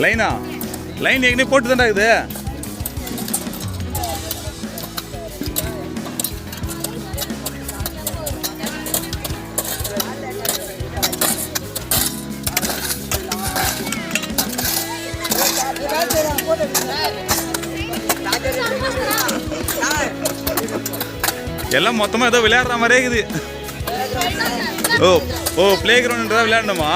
லைனா லைன் ஏற்கனவே போட்டு தான்டா இது. எல்லாம் மொத்தமாக ஏதோ விளையாடுற மாதிரியே இருக்குது. ஓ ஓ பிளே கிரவுண்ட்ன்றதா விளையாடணுமா?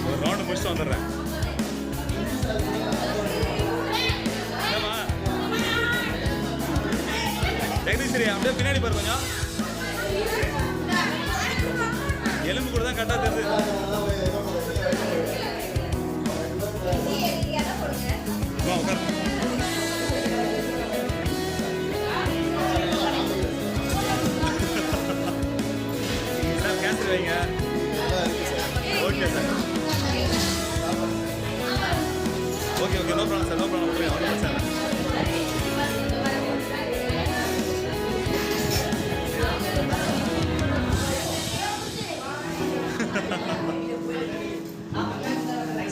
ஒரு ரவுண்டு முடிச்சுட்டு வந்துடுறேன். சரி அப்படியே பின்னாடி பாரு, கொஞ்சம் எலும்பு கூட தான் கரெக்டாக தெரியுது. உட்கார். சார் கேன்சல் வைங்க. Okay sir, okay okay, no problem sir, no problem. ஒன்றும் பிரச்சனை இல்லை.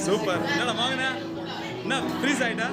சூப்பர். என்னடா வாங்கின, என்ன ஃப்ரீஸ் ஆகிட்டா?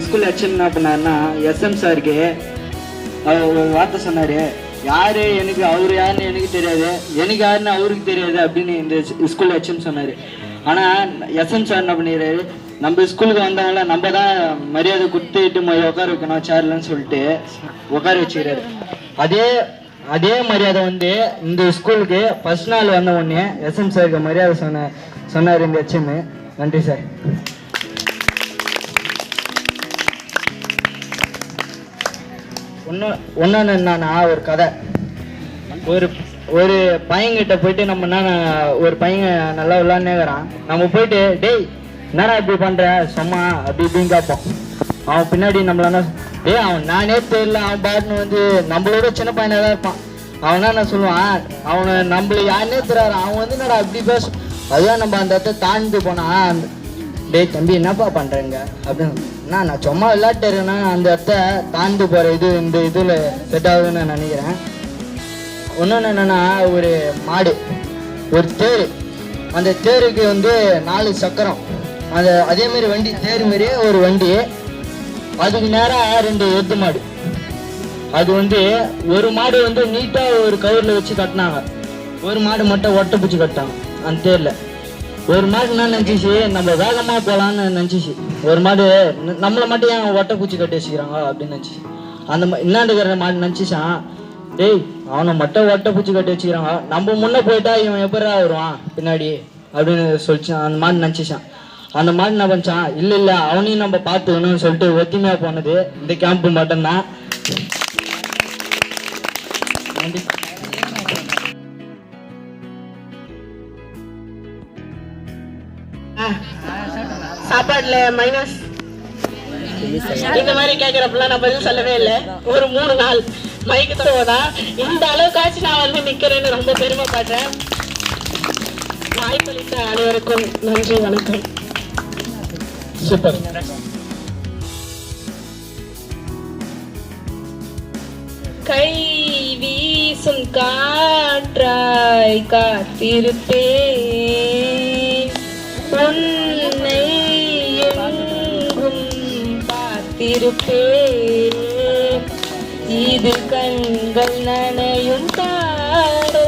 ஸ்கூல் ஹெச்எம் என்ன பண்ணாருன்னா, எஸ்எம் சாருக்கு ஒரு வார்த்தை சொன்னார், யார் எனக்கு அவர் யாருன்னு எனக்கு தெரியாது, எனக்கு யாருன்னு அவருக்கு தெரியாது அப்படின்னு இந்த ஸ்கூல் ஹெச்எம் சொன்னார். ஆனால் எஸ்எம் சார் என்ன பண்ணிடுறாரு, நம்ம ஸ்கூலுக்கு வந்தவங்கள நம்ம தான் மரியாதை கொடுத்துட்டு உட்கார வைக்கணும் சேர்லன்னு சொல்லிட்டு உட்கார வச்சுக்கிறாரு. அதே மரியாதை வந்து இந்த ஸ்கூலுக்கு ஃபர்ஸ்ட் நாள் வந்த உடனே எஸ்எம் சாருக்கு மரியாதை சொன்னார் இந்த ஹெச்எம். நன்றி சார். ஒன்று என்னன்னா ஒரு கதை. ஒரு பையன்கிட்ட போயிட்டு நம்ம என்ன ஒரு பையன் நல்லா விளாட்னேங்கிறான். நம்ம போயிட்டு டேய் என்னடா இப்படி பண்ற சும்மா அப்படி இப்படின்னு கேட்போம். அவன் பின்னாடி நம்மள டேய் அவன் நானே தெரியல, அவன் பாட்டுன்னு வந்து நம்மளோட சின்ன பையனாக தான் இருப்பான். அவனா என்ன சொல்லுவான், அவனை நம்மள யாருன்னே தெரியாது, அவன் வந்து என்னடா இப்படி பேசும். அதுதான் நம்ம அந்த இடத்த தாழ்ந்து போனா டேய் தம்பி என்னப்பா பண்றேங்க அப்படின்னு நான் சும்மா விளையாட்டு இருக்கேன்னா அந்த இடத்த தாழ்ந்து போற இந்த இதுல செட் ஆகுதுன்னு நான் நினைக்கிறேன். இன்னொன்று என்னன்னா ஒரு மாடு, ஒரு தேர், அந்த தேருக்கு வந்து 4 சக்கரம், அதே மாதிரி வண்டி தேர் மாதிரியே ஒரு வண்டி, அதுக்கு நேராக 2 எருது மாடு. அது வந்து ஒரு மாடு வந்து நீட்டா ஒரு கவர்ல வச்சு கட்டினாங்க, ஒரு மாடு மட்டும் ஒட்டை பிடிச்சி கட்டாங்க அந்த தேர்ல. ஒரு மாடு என்ன நினைச்சிச்சு, நம்ம வேகமா போலான்னு நினைச்சிச்சு. ஒரு மாடு நம்மளை மட்டும் ஏன் ஒட்டை பூச்சி கட்டி வச்சுக்கிறாங்க அப்படின்னு நினைச்சிச்சு. அந்த என்னாண்டுக்கிற மாடு நினைச்சிச்சான், டேய் அவனை மட்டும் ஒட்டை பூச்சி கட்டி வச்சுக்கிறாங்க, நம்ம முன்ன போயிட்டா இவன் எப்படா வருவான் பின்னாடி அப்படின்னு சொல்லிச்சான். அந்த மாடு நினைச்சிச்சான். அந்த மாடு என்ன பண்ணிச்சான், இல்ல அவனையும் நம்ம பார்த்துக்கணும்னு சொல்லிட்டு ஒத்திமையா போனது இந்த கேம்ப் மட்டும்தான். சாப்பாடுல மைனஸ் இந்த மாதிரி கேட்கிறப்பெல்லாம் நான் பதில் சொல்லவே இல்லை. ஒரு 3 நாள் மைக்கு தருவதா இந்த அளவுக்காச்சும் நான் வந்து நிக்கிறேன்னு ரொம்ப பெருமைப்படுறேன். வாய்ப்பளித்த அனைவருக்கும் நன்றி, வணக்கம். சூப்பர். கை வீசும் காற்றாய் காத்திருப்பேன், உன்னை எங்கும் பார்த்திருப்பேன், இது கண்கள் நனையும் தாடு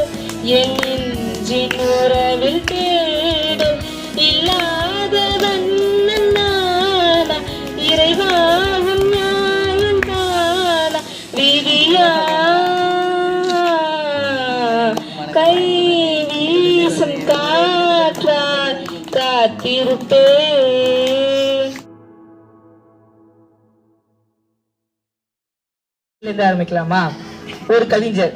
என் நெஞ்சின் உறவில் தேடு, இல்லாதவன் நானா இறைவாவும் நியாயம் தானா விதியா, கை வீசும் காற்றால் காத்திருப்பேன். ஆரம்பிக்கலாமா? ஒரு கவிஞர்,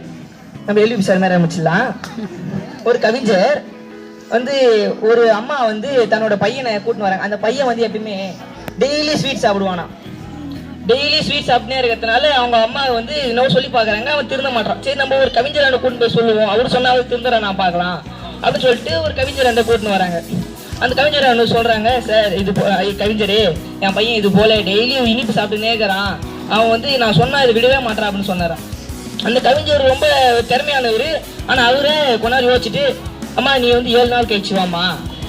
நம்ம எல்வி சார் மாதிரி ஆரம்பிச்சிடலாம். ஒரு கவிஞர் வந்து ஒரு அம்மா வந்து தன்னோட பையனை கூட்டின்னு வராங்க. அந்த பையன் வந்து எப்பயுமே டெய்லி ஸ்வீட் சாப்பிடுவானா. டெய்லி ஸ்வீட் சாப்பிட்டே இருக்கிறதுனால அவங்க அம்மா வந்து இன்னும் சொல்லி பார்க்குறாங்க, அவன் திருந்த மாட்டான். சரி நம்ம ஒரு கவிஞரை கூட்டின்னு போய் சொல்லுவோம், அவர் சொன்னா அவர் திருந்துற நான் பார்க்கலாம் அப்படின்னு சொல்லிட்டு ஒரு கவிஞர் அந்த கூட்டின்னு வராங்க. அந்த கவிஞரை வந்து சொல்றாங்க, சார் இது கவிஞரே என் பையன் இது போல டெய்லியும் இனிப்பு சாப்பிட்டு நேர்கிறான், அவன் வந்து நான் சொன்னா இது விடவே மாட்டான் அப்படின்னு சொன்னாரான். அந்த கவிஞர் ரொம்ப திறமையானவர். ஆனா அவரே கொஞ்ச நாள் யோசிச்சுட்டு, அம்மா நீ வந்து 7 நாள் கழிச்சு வாமா,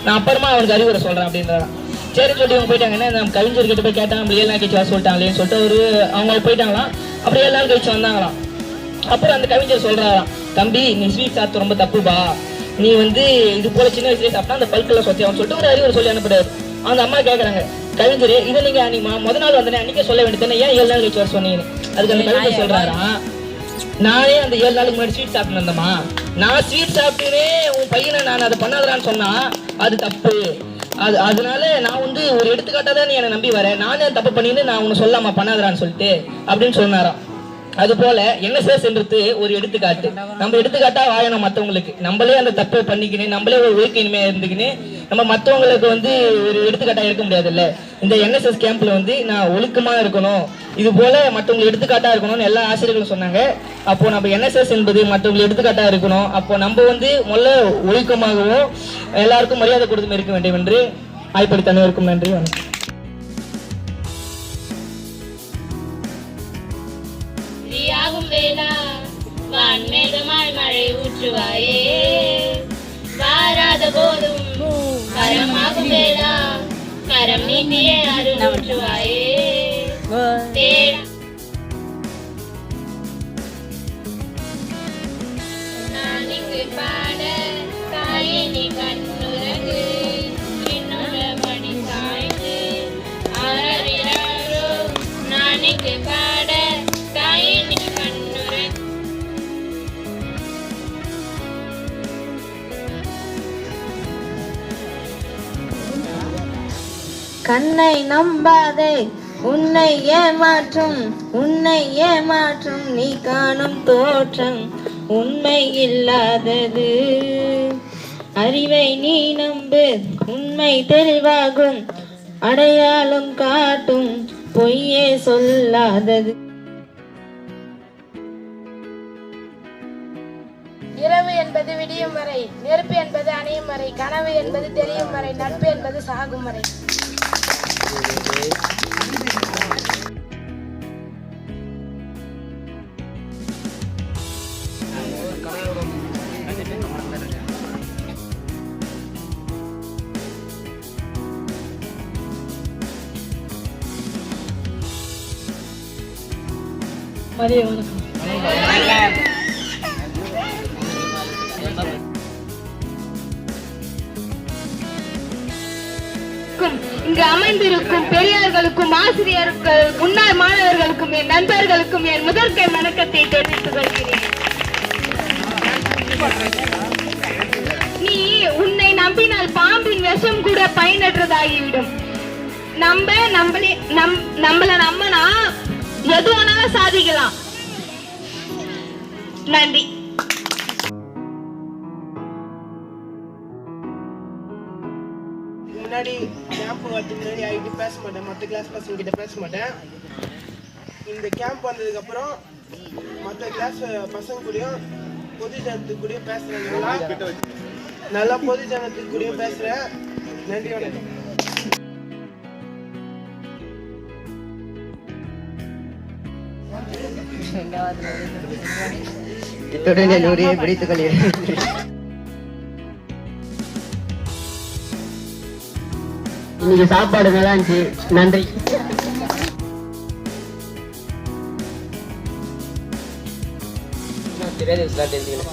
நான் அப்புறமா அவனுக்கு அறிவுரை சொல்றேன் அப்படின்றான். சரி சொல்லிட்டு அவங்க போயிட்டாங்கன்னா நம்ம கவிஞர் கிட்ட போய் கேட்டாங்க, நம்ம 7 நாள் கழிச்சு வர சொல்லிட்டாங்களேன்னு சொல்லிட்டு அவங்க போயிட்டாங்களாம். அப்புறம் 7 நாள் கழிச்சு வந்தாங்களாம். அப்புறம் அந்த கவிஞர் சொல்றாராம், தம்பி நீ ஸ்வீட் சாப்பிட்டு ரொம்ப தப்புபா, நீ வந்து இது போல சின்ன வயசுலேயே சாப்பிட்டா அந்த பல்கெல்லாம் சொத்தியாவும் சொல்லிட்டு ஒரு அறிவுரை சொல்லி அனுப்பிடாரு. அந்த அம்மா கேட்கறாங்க, கவிஞரே இதை நீங்க முத நாள் வந்தனே அன்னைக்கே சொல்ல வேண்டியது, ஏன் 7 நாள் கழிச்சு வர சொன்னீங்க? அதுக்கு அந்த கவிஞர் சொல்றாரா, நானே அந்த 7 நாளுக்கு முன்னாடி ஸ்வீட் சாப்பிட்டு வந்தம்மா, நான் ஸ்வீட் சாப்பிட்டுனே உன் பையனை நான் அதை பண்ணாதரான்னு சொன்னா அது தப்பு, அதனால நான் வந்து ஒரு எடுத்துக்காட்டா தான் நீ என்னை நம்பி வரேன், நானே தப்பு பண்ணின்னு நான் உன்னை சொல்லாமா பண்ணாதரான்னு சொல்லிட்டு அப்படின்னு சொன்னாராம். அது போல NSSன்றது ஒரு எடுத்துக்காட்டு. நம்ம எடுத்துக்காட்டா வாழணும் மற்றவங்களுக்கு. நம்மளே அந்த தப்பை பண்ணிக்கின்னு நம்மளே ஒரு ஒழுக்கின்மையா இருந்துக்கின்னு நம்ம மற்றவங்களுக்கு வந்து ஒரு எடுத்துக்காட்டா இருக்க முடியாதுல்ல. இந்த NSS கேம்ப்ல வந்து நான் ஒழுக்கமா இருக்கணும், இது போல மற்றவங்களுக்கு எடுத்துக்காட்டா இருக்கணும்னு எல்லா ஆசிரியர்களும் சொன்னாங்க. அப்போ நம்ம NSS என்பது மற்றவங்களுக்கு எடுத்துக்காட்டா இருக்கணும். அப்போ நம்ம வந்து முதல்ல ஒழுக்கமாகவும் எல்லாருக்கும் மரியாதை கொடுத்து இருக்க வேண்டும் என்று ஆய்ப்படி அனைவருக்கும் நன்றி, வணக்கம். வான்மேகமாய் மழை ஊற்றுவாயே, வாராத போதும் வரமாகும் வேளா, கரம் நீட்டியே அருள் ஊற்றுவாயே, நான் இங்கு பாட தாயே நீ கண்ணுறங்கு, என்னோட மணி சாய்ந்து ஆறாரோ, நான் இங்கு பாட தாயே நீ கண்ணுறங்கு. கண்ணை நம்பாதே உன்னை ஏமாற்றும் நீ காணும் தோற்றம் உண்மை இல்லாதது. அறிவை நீ நம்பு, உண்மை தெளிவாகும், அடையாளம் காட்டும் பொய்யே சொல்லாதது. இரவு என்பது விடியும் வரை, நெருப்பு என்பது அணையும் வரை, கனவு என்பது தெரியும் வரை, நட்பு என்பது சாகும் வரை. மதிய வணக்கம். இங்கு அமைந்திருக்கும் பெரியார்களுக்கும் ஆசிரியர்கள் முன்னாள் மாணவர்களுக்கும் என் நண்பர்களுக்கும் என் முதற்கை வணக்கத்தை தெரிவித்துக் கொள்கிறேன். நீ உன்னை நம்பினால் பாம்பின் விஷம் கூட பயனற்றதாகிவிடும். நம்மள நம்பினா எது வேணாலும் சாதிக்கலாம். நன்றி. முன்னாடி கேம்ப் வரதுக்கு முன்னாடி ஆகிட்டு பேச மாட்டேன், மற்ற கிளாஸ் பசங்க கிட்ட பேச மாட்டேன். இந்த கேம்ப் வந்ததுக்கப்புறம் மற்ற கிளாஸ் பசங்க கூடயும் பொது ஜனத்துக்கு கூடயும் பேசுறேன். நல்லா பொது ஜனத்துக்கு கூடயும் பேசுறேன். நன்றி, வணக்கம். இத்துடன் என் உரையை பிடித்துக் கொள்கிறேன். இன்னைக்கு சாப்பாடு நல்லா இருந்துச்சு. நன்றி.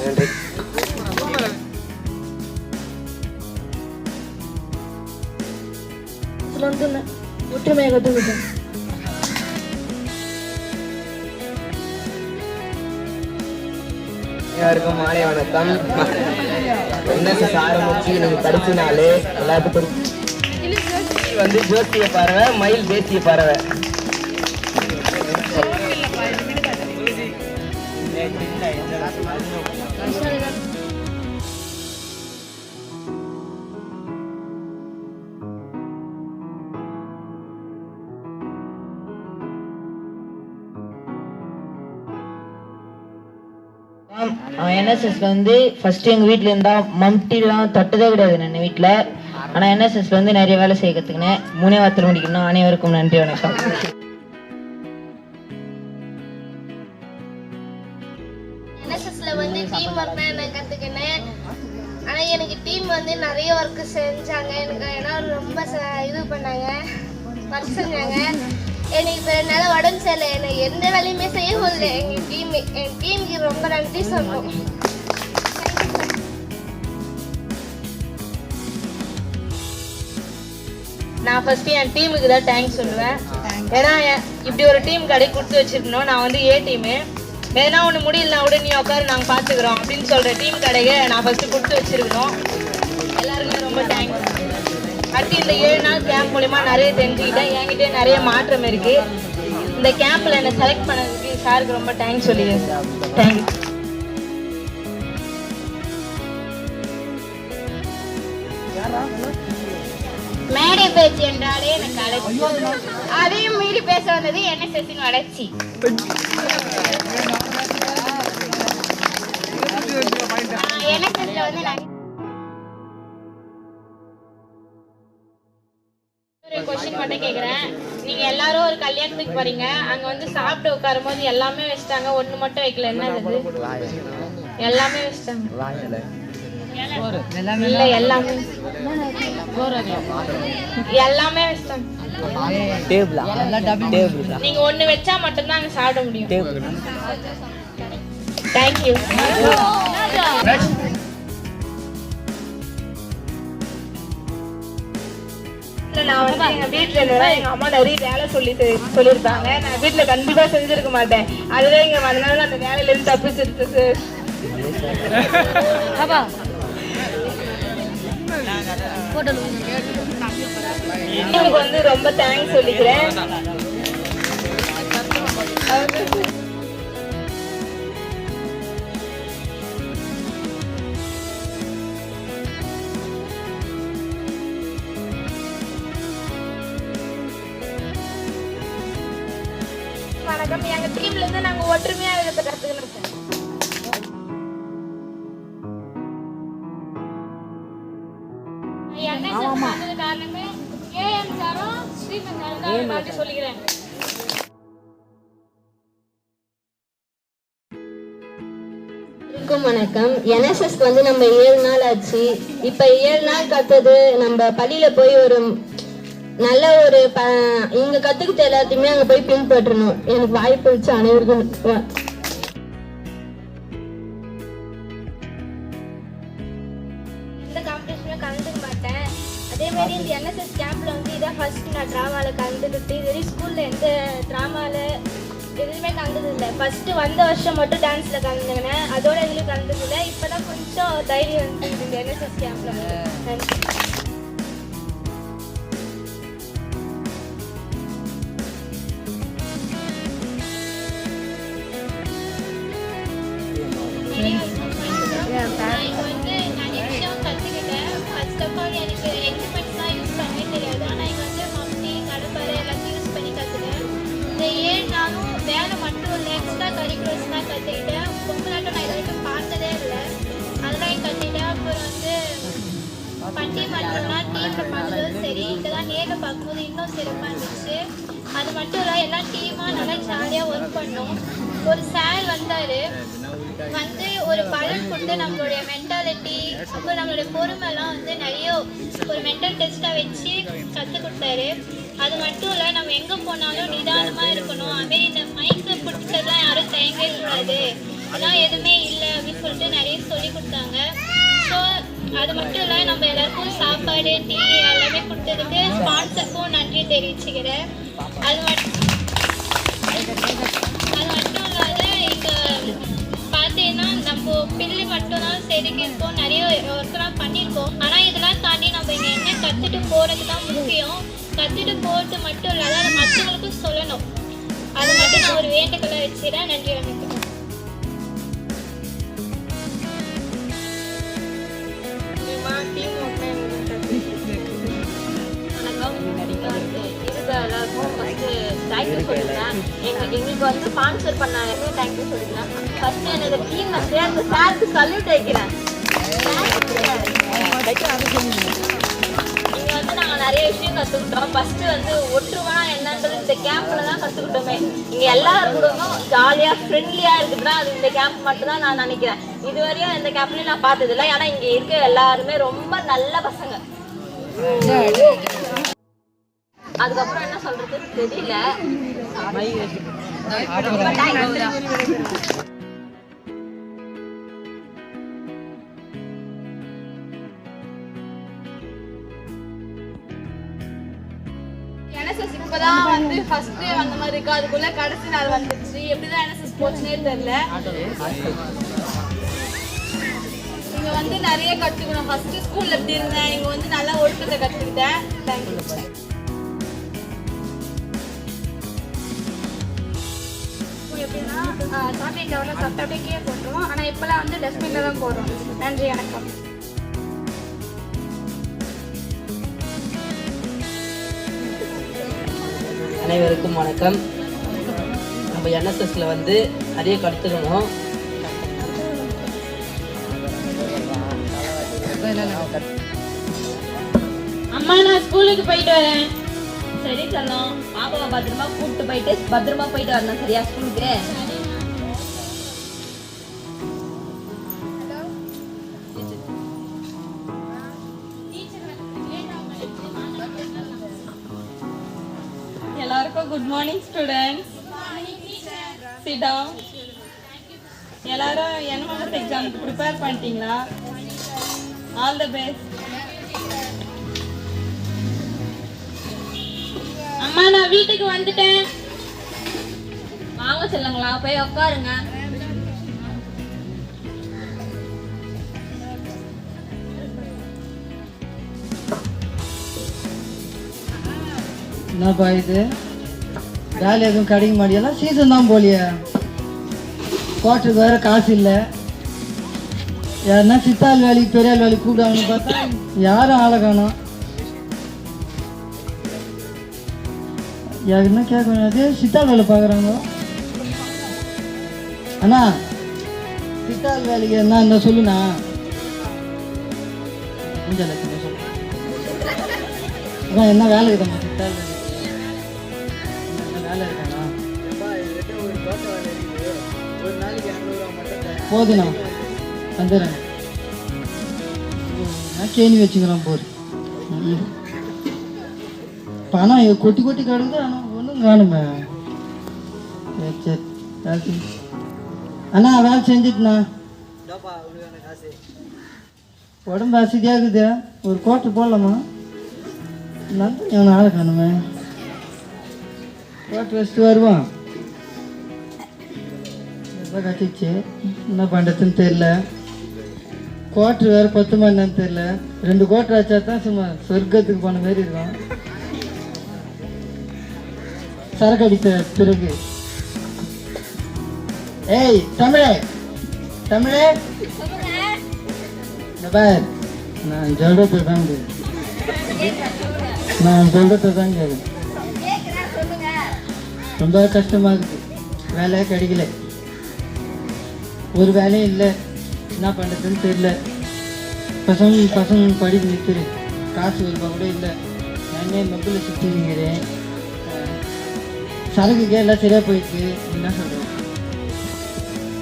நன்றி. ஒற்றுமையை கற்றுக்கிட்டேன். எல்லாருக்கும் மாலை வணக்கம். என்எஸ்எஸ் ஆரம்பிச்சு நீங்க கடைசி நாள் எல்லாத்துக்கும் வந்து ஜோசிய பறவை, மயில் தேசிய பறவை. என்எஸ்எஸ்ல வந்து ஃபர்ஸ்ட் எங்க வீட்டுல இருந்தா மம்டிலாம் தொட்டதே கிடையாது நான் வீட்டுல. ஆனா என்எஸ்எஸ்ல வந்து நிறைய வேலை செய்ய கத்துக்கினேன். 3 வாரத்தில் முடிக்கணும். அனைவருக்கும் நன்றி, வணக்கம். என்எஸ்எஸ்ல வந்து டீம் ஒர்க் தான் நான் கத்துக்கினேன். ஆனா எனக்கு டீம் வந்து நிறைய ஒர்க் செஞ்சாங்க. எனக்கு ஏன்னா ரொம்ப இது பண்ணாங்க, ஒர்க் செஞ்சாங்க. எனக்கு இப்போ என்னால் உடம்பு சரியில்லை, எனக்கு எந்த வேலையுமே செய்ய முடியல. என் டீமுக்கு ரொம்ப நன்றி சொல்லணும். நான் ஃபர்ஸ்ட் என் டீமுக்கு தான் தேங்க்ஸ் சொல்லுவேன். ஏன்னா இப்படி ஒரு டீம் கடை கொடுத்து வச்சிருக்கணும். நான் வந்து ஏ டீமு, எதனா ஒன்று முடியலனா கூட நீ உட்காரு நாங்கள் பார்த்துக்குறோம் அப்படின்னு சொல்கிற டீம் கடையை நான் ஃபர்ஸ்ட் கொடுத்து வச்சிருக்கணும். எல்லாருக்குமே ரொம்ப தேங்க்ஸ். அடுத்து இந்த 7 நாள் கேம்ப் மூலிமா நிறைய தெரிஞ்சுக்கிட்டேன். என்கிட்ட நிறைய மாற்றம் இருக்கு. இந்த கேம்ப்ல என்னை செலக்ட் பண்ணதுக்கு சாருக்கு ரொம்ப தேங்க்ஸ் சொல்லிடுறேன் சார். தேங்க்ஸ். மேடை பேச்சு என்றாலே எனக்கு அழைச்சி, அதையும் மீறி பேச வந்தது என்எஸ்எஸ்ஸின் வளர்ச்சி. என்எஸ்எஸ்ல வந்து நான் ஒரு கொஸ்டின் மட்டும் கேக்குறேன். நீங்க எல்லாரும் ஒரு கல்யாணத்துக்கு போறீங்க, அங்க வந்து சாப்பிட்டு உட்காரும் போது எல்லாமே வச்சிட்டாங்க, ஒண்ணு மட்டும் வைக்கல, என்னது? எல்லாமே வச்சிட்டாங்க. இல்ல எல்லாமே எல்லாமே வச்சிட்டாங்க. நீங்க ஒண்ணு வச்சா மட்டும்தான் அங்க சாப்பிட முடியும். தேங்க்யூ. நான் வந்து எங்க வீட்டுல எங்க அம்மா நிறைய வேலை சொல்லியிருக்காங்க. நான் வீட்டுல கண்டிப்பா செஞ்சிருக்க மாட்டேன். அதுவே இங்க வந்தனால அந்த வேலையில இருந்து தப்பிச்சிருக்கு. எனக்கு வந்து ரொம்ப தேங்க்ஸ் சொல்லிக்கிறேன். எங்க டீம்ல இருந்து நாங்க ஒற்றுமையா இருக்கிறத கத்துக்கணும். காரணமே ஏஎம் சாரும் ஸ்ரீமன் சாரும் தான் சொல்லிக்கிறேன். வணக்கம். என்எஸ்எஸ்க்கு வந்து நம்ம 7 நாள் ஆச்சு. இப்ப 7 நாள் கத்தது நம்ம பள்ளியில போய் ஒரு நல்ல ஒரு இங்க கத்துக்கிட்ட எல்லாத்தையுமே அங்க போய் பின்பற்றணும். எனக்கு வாய்ப்பு வச்சு அனைவருக்கும் எந்த காம்படிஷனுமே கலந்துக்க மாட்டேன். அதே மாதிரி இந்த என்எஸ்எஸ் கேம்ப்ல வந்து இதான் ஃபர்ஸ்ட் நான் ட்ராமாவில் கலந்துக்கிட்டு இதுவரை ஸ்கூல்ல எந்த ட்ராமாவில் எதுவுமே கலந்தது இல்லை. ஃபர்ஸ்ட் வந்த வருஷம் மட்டும் டான்ஸ்ல கலந்துக்கினேன். அதோட எதுலையும் கலந்தது இல்லை. இப்பதான் கொஞ்சம் தைரியம் வந்து இந்த என்எஸ்எஸ் கேம்ப்ல வந்து. இப்போ வந்து நிறைய விஷயம் கற்றுக்கிட்டேன். ஃபர்ஸ்ட் ஆஃப் ஆல் எனக்கு எக்யூப்மெண்ட்ஸ் தான் யூஸ் பண்ணவே தெரியாது. ஆனால் இங்கே வந்து மம்டி கடப்பாறை எல்லாத்தையும் யூஸ் பண்ணி கற்றுக்கிட்டேன். இந்த 7 நாளும் வேலை மட்டும் இல்லை, எக்ஸ்ட்ரா கரிக்குலர்ஸ்லாம் கற்றுக்கிட்டேன். பொங்கலாட்டம் நான் இது வரைக்கும் பார்த்ததே இல்லை, அதெல்லாம் கற்றுக்கிட்டேன். அப்புறம் வந்து பட்டி மட்டும்லாம் டீமில் பார்த்ததும் சரி, இங்கே தான் நேரில் பார்க்கும்போது இன்னும் சிறப்பாக இருந்துச்சு. அது மட்டும் இல்லை, எல்லாம் டீமாக நல்லா ஜாலியாக ஒர்க் பண்ணோம். ஒரு சார் வந்தார், வந்து ஒரு பலன் கொடுத்து நம்மளுடைய மென்டாலிட்டி அப்புறம் நம்மளுடைய பொறுமைலாம் வந்து நிறைய ஒரு மென்டல் டெஸ்ட்டாக வச்சு கற்றுக் கொடுத்தாரு. அது மட்டும் இல்லை, நம்ம எங்கே போனாலும் நிதானமாக இருக்கணும். அதுமாரி இந்த மைக்கை பிடிச்சதெல்லாம் யாரும் தயங்கவே கூடாது, அதெல்லாம் எதுவுமே இல்லை அப்படின்னு சொல்லிட்டு நிறைய சொல்லி கொடுத்தாங்க. ஸோ அது மட்டும் இல்லை, நம்ம எல்லாருக்கும் சாப்பாடு டீ எல்லாமே கொடுத்ததுக்கு ஸ்பான்சருக்கும் நன்றி தெரிவிச்சுக்கிறேன். அது மட்டும் இல்லாத இங்கே பார்த்தீங்கன்னா நம்ம பில்லு மட்டும்தான் செதுக்கியிருக்கோம், நிறைய ஒர்க்கெல்லாம் பண்ணியிருக்கோம். ஆனால் இதெல்லாம் தாண்டி நம்ம இங்கே என்ன கற்றுட்டு போகிறது தான் முக்கியம். கற்றுட்டு போகிறது மட்டும் இல்லாத அதை மற்றவங்களுக்கும் சொல்லணும். அது மட்டும் நான் ஒரு வேண்டுகோளை வச்சுக்கிறேன். நன்றி, வணக்கம். எங்களுக்கு வந்து ஸ்பான்சர் பண்ணாங்க, தேங்க்யூ சொல்லிக்கலாம். ஃபர்ஸ்ட் எனக்கு டீம் சேர்ந்து சாருக்கு சல்யூட் வைக்கிறேன். இங்க வந்து நாங்கள் நிறைய விஷயம் கற்றுக்கிட்டோம். ஃபர்ஸ்ட் வந்து ஒற்றுமைனா என்னன்றது இந்த கேம்ப்ல தான் கற்றுக்கிட்டோமே. இங்கே எல்லாரும் கூடவும் ஜாலியாக ஃப்ரெண்ட்லியாக இருக்குதுன்னா அது இந்த கேம்ப் மட்டும்தான் நான் நினைக்கிறேன். இதுவரையும் எந்த கேம்ப்லையும் நான் பார்த்ததில்லை. ஏன்னா இங்கே இருக்க எல்லாருமே ரொம்ப நல்ல பசங்க. அதுக்கப்புறம் என்ன சொல்றது தெரியல. என்எஸ்எஸ் இப்பதான் வந்து ஃபர்ஸ்ட் அந்த மாதிரி இருக்கு, அதுக்குள்ள கடைசி நாள் வந்துச்சு. எப்படிதான் என்எஸ்எஸ் போச்சுன்னே தெரியல. இங்க வந்து நிறைய கத்துக்கணும். ஃபர்ஸ்ட் ஸ்கூல்ல எப்படி இருந்தேன், இங்க வந்து நல்லா ஒழுக்கத்தை கத்துக்கிட்டேன். தேங்க்யூ. எப்படின்னா சாப்பிட்டு டவரில் சாப்பிட்டு அப்படியே கீழே போட்டுருவோம். ஆனால் இப்போலாம் வந்து டஸ்ட்பினில் தான் போடுறோம். நன்றி, வணக்கம். அனைவருக்கும் வணக்கம். நம்ம என்எஸ்எஸ்ல வந்து நிறைய கற்றுக்கணும். அம்மா நான் ஸ்கூலுக்கு போயிட்டு வரேன். சரி செல்லம், பாப்பாவை பத்திரமா கூப்பிட்டு போயிட்டு பத்திரமா போயிட்டு வரணும், சரியா? ஸ்கூலுக்கு எல்லாருக்கும் good morning students. Sit down. எல்லாரும் என்எம்எஸ் எக்ஸாமுக்கு ப்ரிப்பேர் பண்ணிட்டீங்களா? All the best. அம்மா நான் வீட்டுக்கு வந்துட்டேன். வாங்க சொல்லுங்களா, போய் உட்காருங்க. என்னப்பா இது, வேலை எதுவும் கிடைக்க மாட்டேலாம்? சீசன் தான் போலியா? குவார்ட்டருக்கு வேறு காசு இல்லை. யாருன்னா சித்தாள் வேலைக்கு பெரியாள் வேலைக்கு கூப்பிடாங்கன்னு பார்த்தா யாரும் ஆளை காணும். யாருன்னா கேட்கணும், அதே சித்தாள் வேலை பார்க்குறாங்க. அண்ணா சித்தாள் வேலைக்கு என்ன சொல்லுண்ணா கொஞ்சம் சொல்லு அதான் என்ன வேலை இருக்குதம்மா சித்தாள் வேலைக்கு என்ன வேலை இருக்காண்ணா போதுண்ணா வந்துடுறேன் நான் கேணி வச்சுக்கிறேன் போர் பணம் கொட்டி கொட்டி கிடக்குது ஆனால் ஒன்றும் காணுமே சரி சரி அண்ணா வேலை செஞ்சுட்டுண்ணா உடம்பு அசதியாகுது ஒரு கோட்டை போடலாமா நான் ஆளை காணுமே கோட்டை வச்சுட்டு வருவான் கட்டிச்சு என்ன பண்ணுறதுன்னு தெரில கோட்ரு வேறு 10 மணி நேரம் தெரில 2 கோட்டை வச்சா தான் சும்மா சொர்க்கத்துக்கு போன மாதிரி இருக்கும் சரக்கு அடித்த பிறகு ஏய் தமிழே தமிழே பார் நான் சொல்றதை தான் ரொம்ப கஷ்டமாக இருக்குது வேலையே கிடைக்கல ஒரு வேலையும் இல்லை என்ன பண்ணுறதுன்னு தெரியல பசங்க படிப்பு நிற்கிறேன் காசு ஒரு ரூபா கூட இல்லை நானே மொபைலில் சுற்றி நிற்கிறேன் சரக்குக்கே எல்லாம் சரியாக போயிடுச்சு என்ன சொல்கிறேன்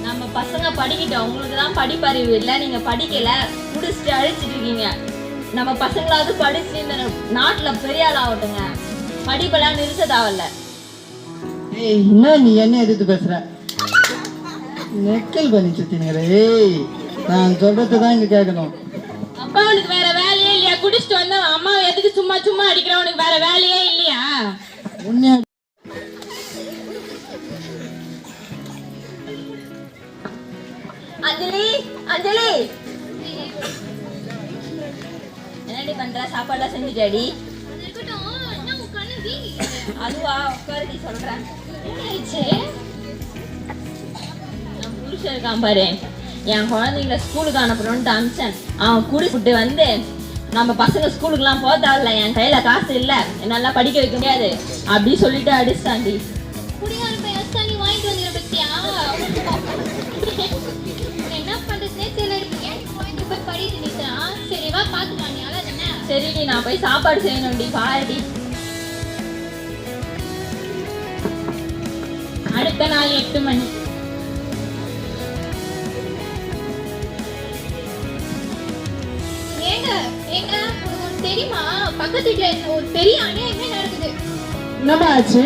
நம்ம பசங்க படிக்கிட்டோம், உங்களுக்கு தான் படிப்பறிவு இல்லை, நீங்கள் படிக்கலை, முடிச்சுட்டு அழிச்சிட்டு இருக்கீங்க. நம்ம பசங்களாவது படிச்சு இந்த நாட்டில் பெரிய ஆள் ஆகட்டுங்க, படிப்பெல்லாம் நிறுத்த தேவையில்ல. ஏய் என்ன நீ என்ன எதிர்த்து பேசுற? நெக்கல் பண்ணி சுத்தினுங்கிற. ஏய் நான் சொல்றது தான் இங்க கேட்கணும். அப்பா உனக்கு வேற வேலையே இல்லையா? குடிச்சிட்டு வந்தா அம்மா எதுக்கு சும்மா சும்மா அடிக்கிற? உனக்கு வேற வேலையே இல்லையா? உன்னைய அஞ்சலி அஞ்சலி என்னடி பண்ற? சாப்பாடுலாம் செஞ்சுட்டாடி? அதுவா உட்காரடி சொல்றேன். என் புருஷன் இருக்கான் பாரு, என் குழந்தைங்கள ஸ்கூலுக்கு அனுப்பணும்னு அனுப்பிச்சேன். அவன் குடிச்சுட்டு வந்து நம்ம பசங்க ஸ்கூலுக்குலாம் போக தேவையில்ல, என் கையில காசு இல்லை, என்னால படிக்க வைக்க முடியாது அப்படி சொல்லிட்டு அடிச்சாண்டி. சரிடி நான் போய் சாப்பாடு செய்யணும்டி, பாருடி. அடுத்த நாள் 8 மணி. தெரியுமா, பக்கத்து வீட்டுல ஒரு பெரிய அநியாயமே நடக்குது. என்னமா ஆச்சு?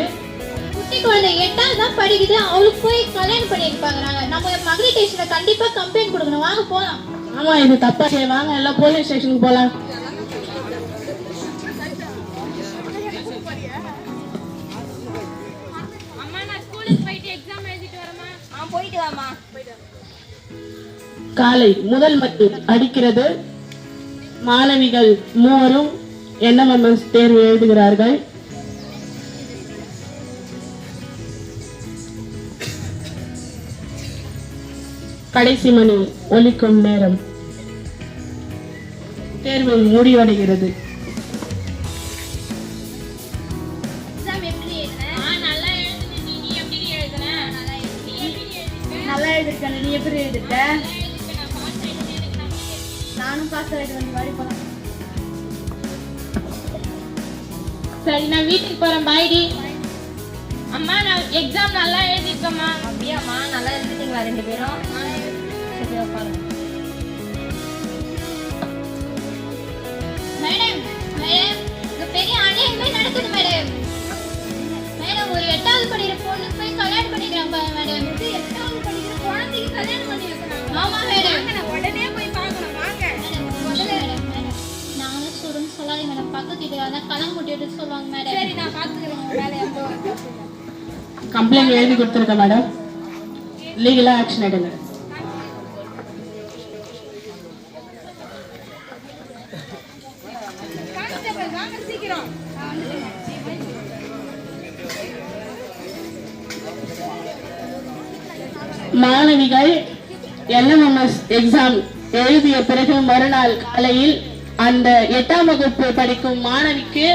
குட்டி குழந்தை 8ஆவது தான் படிக்குது, அவளுக்கு போய் கல்யாணம் பண்ணிட்டு பாக்குறாங்க. நம்ம மகளிர் ஸ்டேஷன்ல கண்டிப்பா கம்ப்ளைண்ட் கொடுக்கணும், வாங்க போலாம். ஆமா இது தப்பா வாங்க எல்லாம் போலீஸ் ஸ்டேஷனுக்கு போலாம். போயிட்டு வாமா. காலை முதல் மட்டு அடிக்கிறது. மாணவிகள் 3 NMMS தேர்வு எழுதுகிறார்கள். கடைசி மணி ஒலிக்கும் நேரம். தேர்வு முடிவடைகிறது. நல்லா எழுதிருக்க, நீ எப்படி எழுதிருக்க? நானும் பாஸ் ஆயிடுவேன், வாடி போலாம். சரி நான் வீட்டுக்கு போறேன், பாய்டி. அம்மா நான் எக்ஸாம் நல்லா எழுதிருக்கேம்மா. அப்படியாம்மா, நல்லா எழுதிட்டீங்களா 2 பேரும்? சரி உட்காருங்க. மேடம் மேடம் இங்க பெரிய அநியாயமே நடக்குது மேடம். மேடம் ஒரு 8ஆவது படிக்கிற பொண்ணுக்கு போய் கல்யாணம் பண்ணிக்கிறாங்க மேடம். இது 8ஆவது படிக்கிற குழந்தைக்கு கல்யாணம் பண்ணி வைக்கிறாங்க. ஆமா மேடம், நான் உடனே போய் பார்க்கணும், வாங்க மேடம். முதல்ல மேடம் நானே சொல்றேன்னு சொல்லாதீங்க மேடம், பக்கத்து வீட்டுல கலங்க முட்டிட்டு சொல்லுவாங்க மேடம். சரி நான் பாத்துக்கிறேன் உங்க வேலையை. கம்ப்ளைண்ட் எழுதி கொடுத்துருக்க மேடம், லீகலா ஆக்ஷன் எடுங்க. மாணவிகள் NMMS எக்ஸாம் எழுதிய பிறகு மறுநாள் காலையில் அந்த 8ஆம் வகுப்பு படிக்கும் மாணவிக்கு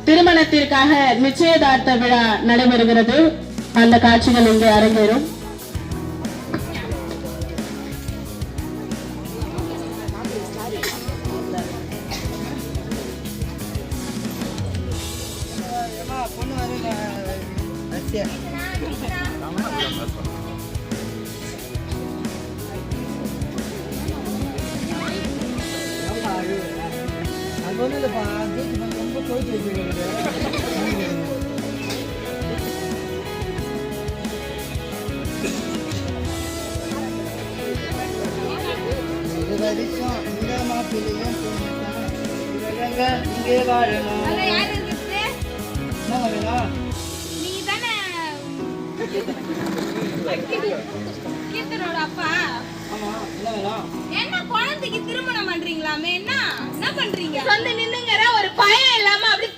திருமணத்திற்காக நிச்சயதார்த்த விழா நடைபெறுகிறது. அந்த காட்சிகள் இங்கே அரங்கேறும். சொல்லலப்பா ஜெயிச்சு பண்ணி ரொம்ப தோற்று வச்சுருக்காங்க. இது வரைக்கும் இந்த மாப்பிள்ளையும் இங்கே வாழணும். என்ன வேணும்? கீர்த்தனோட அப்பா ஆமா என்ன வேணும்? என்ன குழந்தைக்கு திருமணம் பண்றீங்களாமே? என்ன பண்றீங்க? வந்து நின்னுங்கற ஒரு பயம் இல்லாம அப்படி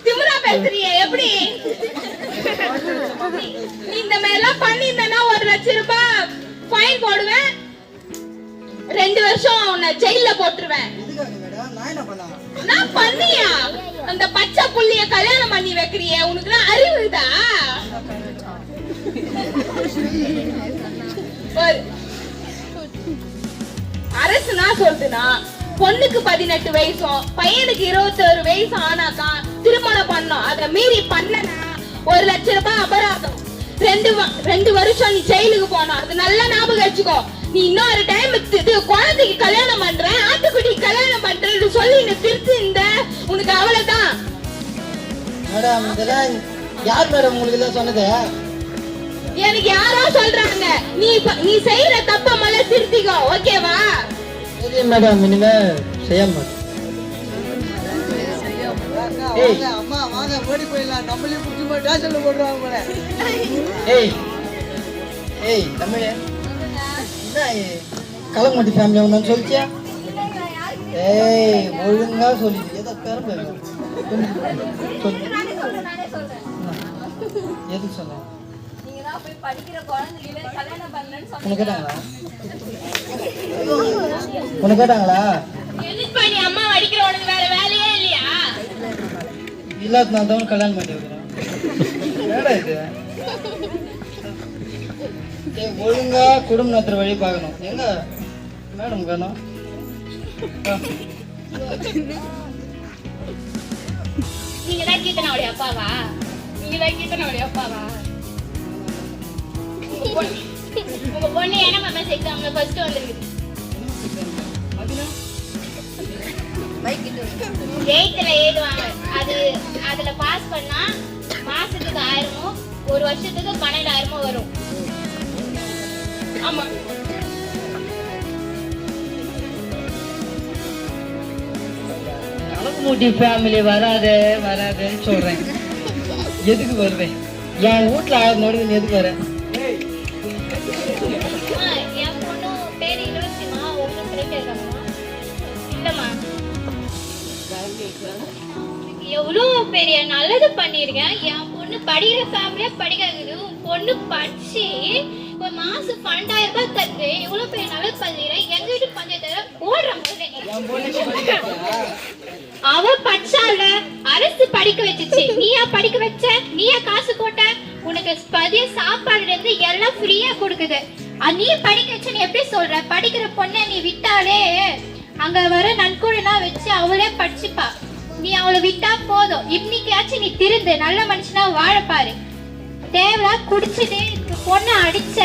திமிரா பேசுறியே எப்படி? நீ இந்த மாதிரி எல்லாம் பண்ணிருந்தனா 1 லட்சம் ரூபாய் ஃபைன் போடுவேன், 2 வருஷம் உன்னை ஜெயில போட்டுருவேன். எதுக்காக மேடம்? நான் என்ன பண்ணா? நான் பண்ணியா? அந்த பச்சை புள்ளிய கல்யாணம் பண்ணி வைக்கிறியே, உனக்கு அறிவுதா? அரசுனா சொல்லுதுனா பொண்ணுக்கு 18 வயசும் பையனுக்கு 21 வயசு ஆனாக்கா திருமணம் பண்ணோம். அத மீறி பண்ணனா 1 லட்சம் ரூபாய் அபராதம், 2 வருஷம் நீ ஜெயிலுக்கு போனோம். அது நல்லா ஞாபகம் வச்சுக்கோ. நீ இன்னொரு டைம் குழந்தைக்கு கல்யாணம் பண்றேன், ஆட்டுக்குட்டி கல்யாணம் பண்றேன்னு சொல்லி நீ திருத்தி இந்த உனக்கு அவ்வளவுதான். மேடம் இதெல்லாம் யார் மேடம் உங்களுக்கு எல்லாம் சொன்னது? எனக்கு யாரோ சொல்றாங்க. நீ செய்யற தப்ப முதல்ல திருத்திக்கோ, ஓகேவா? சரி மேடம், இனிமே செய்ய மாட்டேன். அம்மா வாங்க ஓடி போயிடலாம், நம்மளே புடிச்சு போய் டேஷன்ல போடுறாங்க போல. ஏய் ஏய் தமிழ் என்ன கலங்கமட்டி ஃபேமிலி வந்தான்னு சொல்லிச்சியா? ஏய் ஒழுங்கா சொல்லி ஏதோ பெருமை எதுக்கு சொன்ன? உனக்கு கேட்டாங்களா? உனக்கு கேட்டாங்களா? அம்மா அடிக்கிற உனக்கு வேற வேலையே இல்லையா? இல்லாத நான் தான் கல்யாணம் பண்ணி வைக்கிறேன். என்னடா இது? ஒழுங்கா குடும்ப நடத்துற வழி பார்க்கணும். எங்க மேடம் காணோம்? நீங்க தான் கீர்த்தனாவுடைய அப்பாவா? நீங்க தான் கீர்த்தனாவுடைய அப்பாவா? உங்க பொண்ணு NMMS எக்ஸாம்ல ஃபர்ஸ்ட் வந்திருக்கு. 8th எழுதுவாங்க. அதுல பாஸ் பண்ணா மாசத்துக்கு 1000 ஒரு வருஷத்துக்கு 12,000 வரும். ஆமா. கலக்குமுட்டி ஃபேமிலி வராதுன்னு சொல்றேன். எதுக்கு வருவேன்? என் வீட்டுல நடுவில் எதுக்கு வரேன்? என் பொண்ணு பேரு இளவரசிமா. ஒன்றும் கிடைக்காதம்மா. இல்லம்மா, எவ்வளோ பெரிய நல்லது பண்ணிருக்கேன். என் பொண்ணு படிக்கிற ஃபேமிலியா படிக்காது. உன் பொண்ணு படிச்சு ஒரு மாசம் 12,000 ரூபாய் தந்து இவ்வளவு பெரிய நல்லது பண்ணிடுறேன். எங்க வீட்டு பஞ்சாயத்துல ஓடுற அவ படிச்சால அரசு படிக்க வச்சுச்சு. நீயா படிக்க வச்ச? நீயா காசு போட்ட? உனக்கு பதிய சாப்பாடுல இருந்து எல்லாம் ஃப்ரீயா கொடுக்குது. நீ படிக்க வச்ச. நீ எப்படி சொல்ற? படிக்கிற பொண்ணை நீ விட்டாலே அங்க வர நன்கொடைலாம் வச்சு அவளே படிச்சுப்பா. நீ அவளை விட்டா போதும். இன்னைக்காச்சும் நீ திருந்து நல்ல மனுஷனா வாழ பாரு. தேவையா குடிச்சிட்டு பொண்ணை அடிச்ச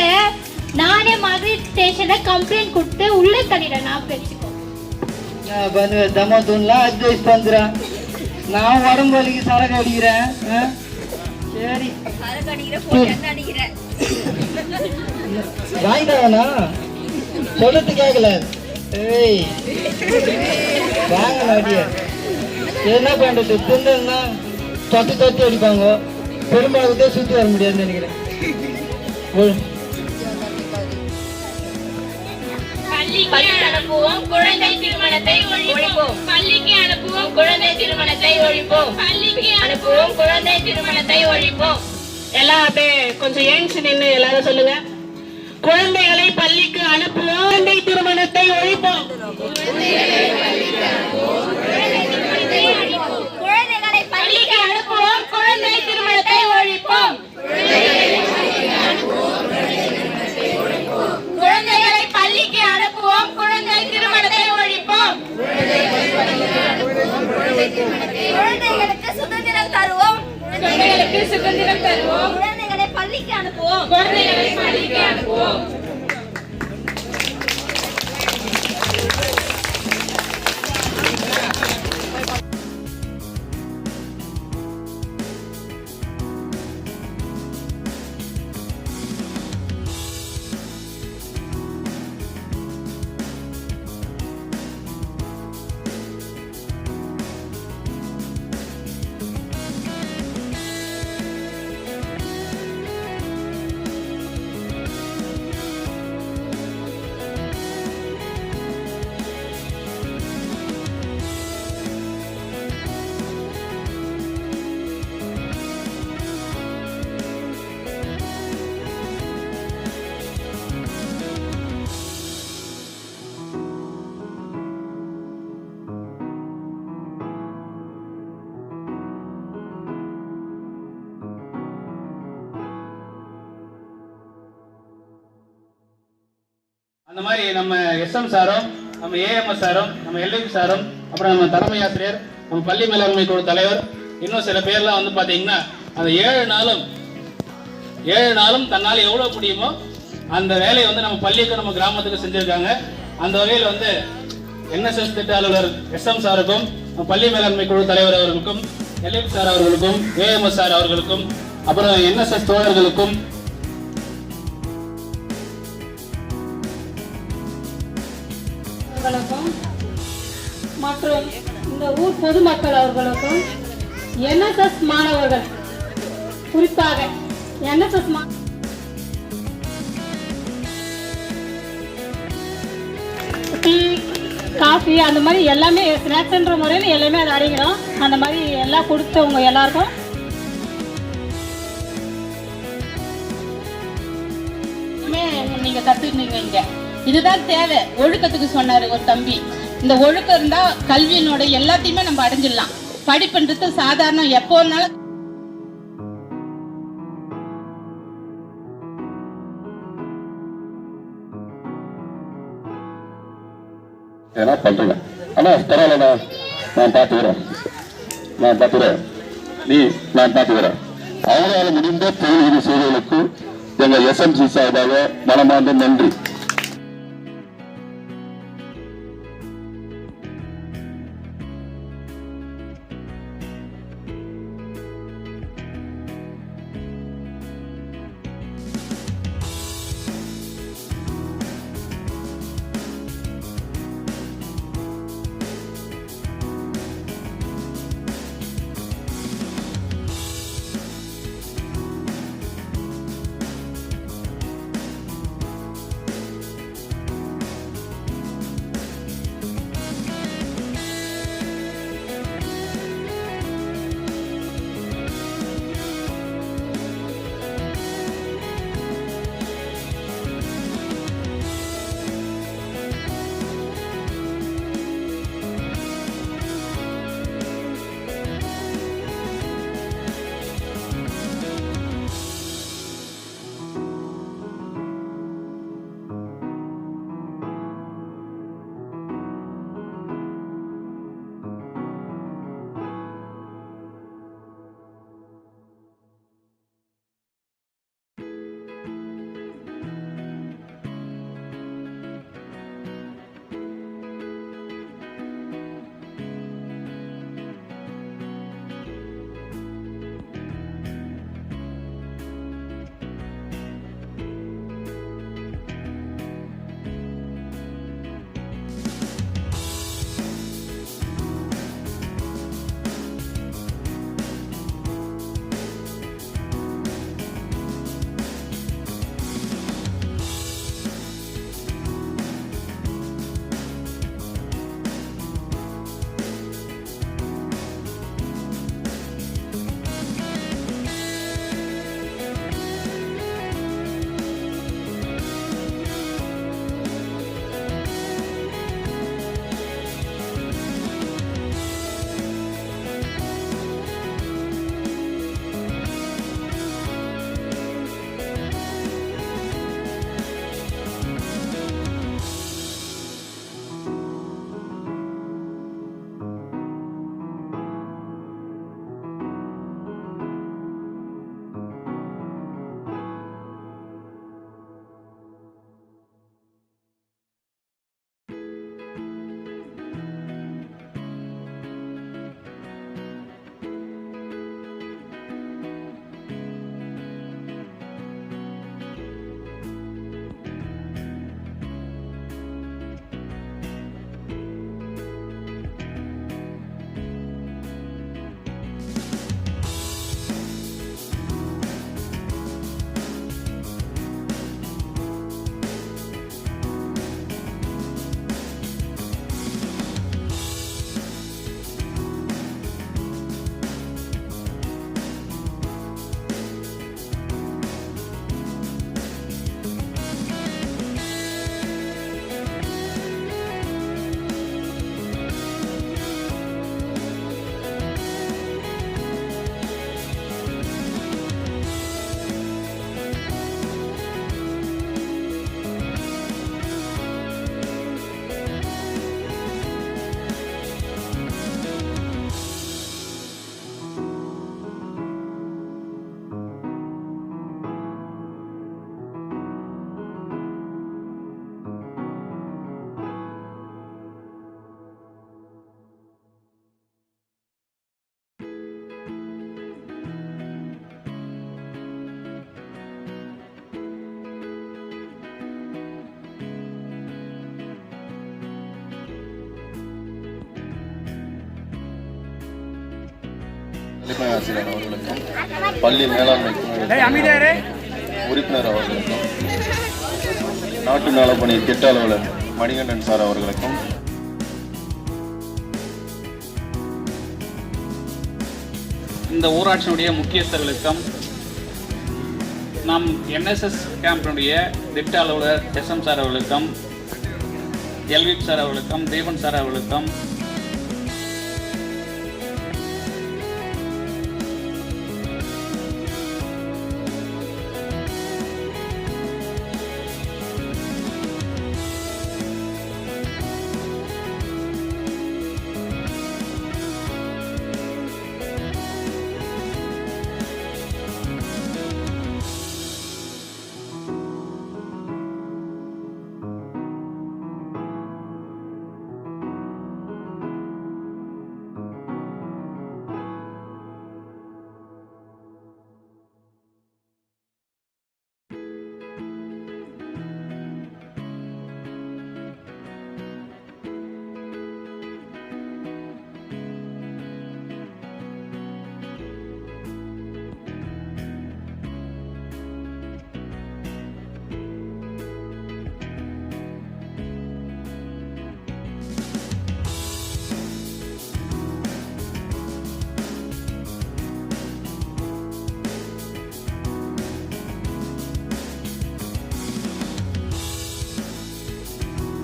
நானே மகளிர் ஸ்டேஷன்ல கம்ப்ளைண்ட் கொடுத்து உள்ள தள்ளிட. நான் வச்சுக்கோ. தமதுன்லாம் அட்வைஸ் பண்றேன். நான் உடம்பு வலிக்கு சரக்கு அடிக்கிறேன். சரி வாங்கிட்டாங்கண்ணா சொல்றது கேட்கல. ஏய் வாங்க அடிய என்ன பண்றது? தின்னா தொட்டி அடிப்பாங்க. பெரும்பாலும் சுத்தி வர முடியாதுன்னு நினைக்கிறேன். பள்ளிக்கு அனுப்புவோம், குழந்தை திருமணத்தை ஒழிப்போம். பள்ளிக்கு அனுப்புவோம், குழந்தை திருமணத்தை ஒழிப்போம். பள்ளிக்கு அனுப்புவோம், குழந்தை திருமணத்தை ஒழிப்போம். எல்லாம் அப்படியே கொஞ்சம் ஏஞ்சி நின்று எல்லாரும் சொல்லுங்க. குழந்தைகளை பள்ளிக்கு அனுப்புவோம், குழந்தை திருமணத்தை ஒழிப்போம். குழந்தைகளை பள்ளிக்கு அனுப்புவோம், குழந்தை திருமணத்தை ஒழிப்போம். குழந்தைகளை பள்ளிக்கு அனுப்புவோம், குழந்தை திருமணத்தை ஒழிப்போம். குழந்தைகளுக்கு சுதந்திரம் தருவோம். குழந்தைகளுக்கு சுதந்திரம் தருவோம். குழந்தைகளை பள்ளிக்கு அனுப்புவோம். குழந்தைகளை பள்ளிக்கு அனுப்புவோம். அந்த மாதிரி நம்ம எஸ்எம் சாரும், நம்ம ஏஎம்எஸ் சாரும், நம்ம எல்ஐபி சாரும், அப்புறம் நம்ம தலைமை ஆசிரியர், நம்ம பள்ளி மேலாண்மை குழு தலைவர், இன்னும் சில பேர்லாம் வந்து பார்த்தீங்கன்னா அந்த 7 நாளும் தன்னால் எவ்வளோ முடியுமோ அந்த வேலையை வந்து நம்ம பள்ளிக்கு நம்ம கிராமத்துக்கு செஞ்சுருக்காங்க. அந்த வகையில் வந்து என்எஸ்எஸ் திட்ட அலுவலர் எஸ்எம் சாருக்கும், பள்ளி மேலாண்மை குழு தலைவர் அவர்களுக்கும், எல்ஐபி சார் அவர்களுக்கும், ஏஎம்எஸ் சார் அவர்களுக்கும், அப்புறம் என்எஸ்எஸ் தோழர்களுக்கும் மற்றும் இந்த ஊர் பொதுமக்கள் அவர்களுக்கும் என்எஸ்எஸ் மாணவர்கள் குறிப்பாக என்எஸ்எஸ் டீ காஃபி அந்த மாதிரி எல்லாமே ஸ்நாக்ஸ்ன்ற முறையில் எல்லாமே அதை அடைக்கிறோம். அந்த மாதிரி எல்லாம் கொடுத்தவங்க எல்லாருக்கும் நீங்க கத்துக்கிட்டீங்க. இங்க இதுதான் தேவை. ஒழுக்கத்துக்கு சொன்னாரு ஒரு தம்பி. இந்த ஒழுக்கம் இருந்தா கல்வியினோட எல்லாத்தையுமே நம்ம அடைஞ்சிடலாம். படிப்புன்றது சாதாரணம். எப்போ வேணாலும் பண்றேன். ஆனா பரவாயில்லண்ணா, நான் பார்த்துக்கிறேன். நான் பார்த்துக்கிறேன். அவங்களால முடிந்த தொழில் உதவி செய்வதற்கு எங்கள் எஸ்எம்சி சார்பாக மனமார்ந்த நன்றி. தலைமை ஆசிரியர் அவர்களுக்கும் பள்ளி மேலாண்மை உறுப்பினர் அவர்களுக்கும் நாட்டு நலப்பணி திட்ட அலுவலர் மணிகண்டன் சார் அவர்களுக்கும் இந்த ஊராட்சியினுடைய முக்கியஸ்தர்களுக்கும் நம் என்எஸ்எஸ் கேம்பினுடைய திட்ட அலுவலர் SM சார் அவர்களுக்கும் எல்விப் சார் அவர்களுக்கும் தேவன் சார் அவர்களுக்கும்